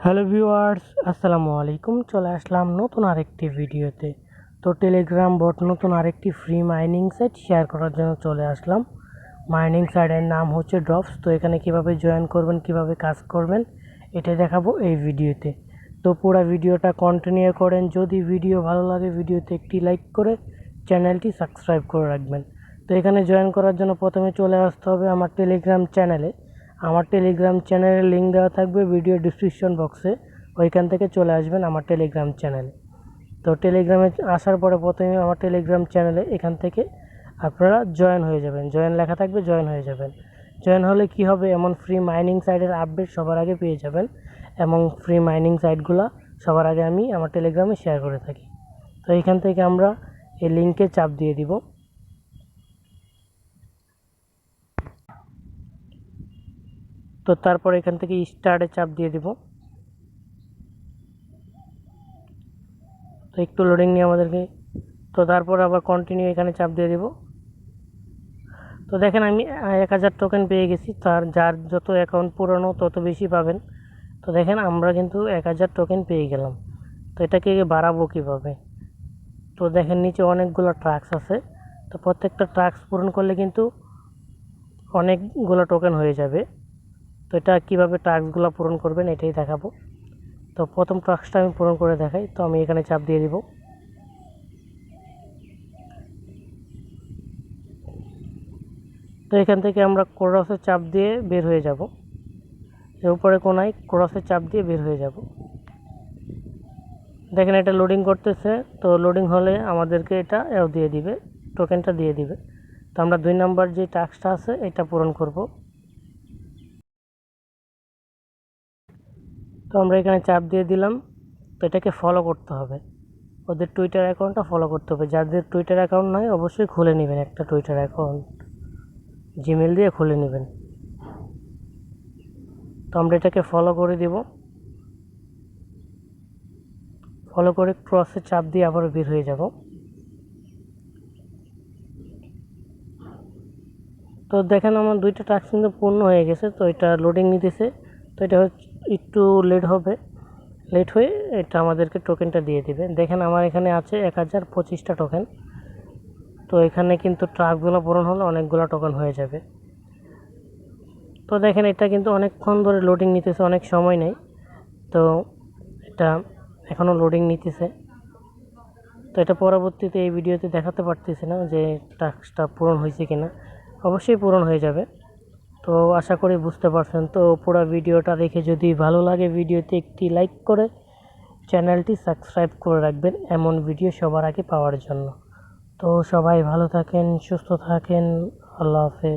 Hello viewers, আসসালামু আলাইকুম। চলে আসলাম নতুন আরেকটি ভিডিওতে। তো টেলিগ্রাম বট নতুন আরেকটি ফ্রি মাইনিং সাইট শেয়ার করার জন্য চলে আসলাম। মাইনিং সাইটের নাম হচ্ছে ড্রপস। তো এখানে কিভাবে জয়েন করবেন, কিভাবে কাজ করবেন, এটাই দেখাবো এই ভিডিওতে। তো পুরো ভিডিওটা কন্টিনিউ করেন। যদি ভিডিও ভালো লাগে ভিডিওতে একটি লাইক করে চ্যানেলটি সাবস্ক্রাইব করে রাখবেন। তো এখানে জয়েন করার জন্য প্রথমে চলে আসতে হবে আমার টেলিগ্রাম চ্যানেলে। আমার টেলিগ্রাম চ্যানেলের লিঙ্ক দেওয়া থাকবে ভিডিও ডিসক্রিপশন বক্সে। ওইখান থেকে চলে আসবেন আমার টেলিগ্রাম চ্যানেলে। তো টেলিগ্রামে আসার পরে প্রথমে আমার টেলিগ্রাম চ্যানেলে এখান থেকে আপনারা জয়েন হয়ে যাবেন। জয়েন লেখা থাকবে, জয়েন হয়ে যাবেন। জয়েন হলে কি হবে, এমন ফ্রি মাইনিং সাইটের আপডেট সবার আগে পেয়ে যাবেন এবং ফ্রি মাইনিং সাইটগুলো সবার আগে আমি আমার টেলিগ্রামে শেয়ার করে থাকি। তো এইখান থেকে আমরা এই লিঙ্কে চাপ দিয়ে দিব। তো তারপর এখান থেকে স্টার্টে চাপ দিয়ে দিব। তো একটু লোডিং নিয়ে আমাদেরকে, তো তারপর আবার কন্টিনিউ এখানে চাপ দিয়ে দেব। তো দেখেন আমি 1000 টোকেন পেয়ে গেছি। তার যার যত অ্যাকাউন্ট পুরনো তত বেশি পাবেন। তো দেখেন আমরা কিন্তু 1000 টোকেন পেয়ে গেলাম। তো এটাকে বাড়াবো কীভাবে? তো দেখেন নিচে অনেকগুলো ট্রাক্স আছে। তো প্রত্যেকটা ট্রাক্স পূরণ করলে কিন্তু অনেকগুলো টোকেন হয়ে যাবে। তো এটা কীভাবে ট্রাক্সগুলো পূরণ করবেন এটাই দেখাবো। তো প্রথম ট্রাক্সটা আমি পূরণ করে দেখাই। তো আমি এখানে চাপ দিয়ে দিব। তো এখান থেকে আমরা ক্রসে চাপ দিয়ে বের হয়ে যাব। এর উপরে কোনায় ক্রসে চাপ দিয়ে বের হয়ে যাব। দেখেন এটা লোডিং করতেছে। তো লোডিং হলে আমাদেরকে এটা দিয়ে দিবে, টোকেনটা দিয়ে দিবে। তো আমরা 2 নাম্বার যে টাস্কটা আছে এটা পূরণ করব। তো আমরা এখানে চাপ দিয়ে দিলাম। তো এটাকে ফলো করতে হবে, ওদের টুইটার অ্যাকাউন্টটা ফলো করতে হবে। যাদের টুইটার অ্যাকাউন্ট নয় অবশ্যই খুলে নেবেন একটা টুইটার অ্যাকাউন্ট, জিমেল দিয়ে খুলে নেবেন। তো আমরা এটাকে ফলো করে দেব। ফলো করে ক্রসে চাপ দিয়ে আবার বের হয়ে যাব। তো দেখেন আমার 2টা টাস্ক কিন্তু পূর্ণ হয়ে গেছে। তো এটা লোডিং নিতেছে। তো এটা একটু লেট হবে, লেট হয়ে এটা আমাদেরকে টোকেনটা দিয়ে দিবে। দেখেন আমার এখানে আছে 1025টা টোকেন। তো এখানে কিন্তু ট্রাকগুলো পূরণ হলে অনেকগুলো টোকেন হয়ে যাবে। তো দেখেন এটা কিন্তু অনেকক্ষণ ধরে লোডিং নিতেছে, অনেক সময় নেই। তো এটা এখনও লোডিং নিতেছে। তো এটা পরবর্তীতে এই ভিডিওতে দেখাতে পারতেছি না যে টাস্কটা পূরণ হয়েছে কিনা। অবশ্যই পূরণ হয়ে যাবে। তো আশা করি বুঝতে পারছেন। তো পুরো ভিডিওটা দেখে যদি ভালো লাগে ভিডিওতে একটি লাইক করে চ্যানেলটি সাবস্ক্রাইব করে রাখবেন এমন ভিডিও সবার আগে পাওয়ার জন্য। তো সবাই ভালো থাকেন, সুস্থ থাকেন। আল্লাহ হাফেজ।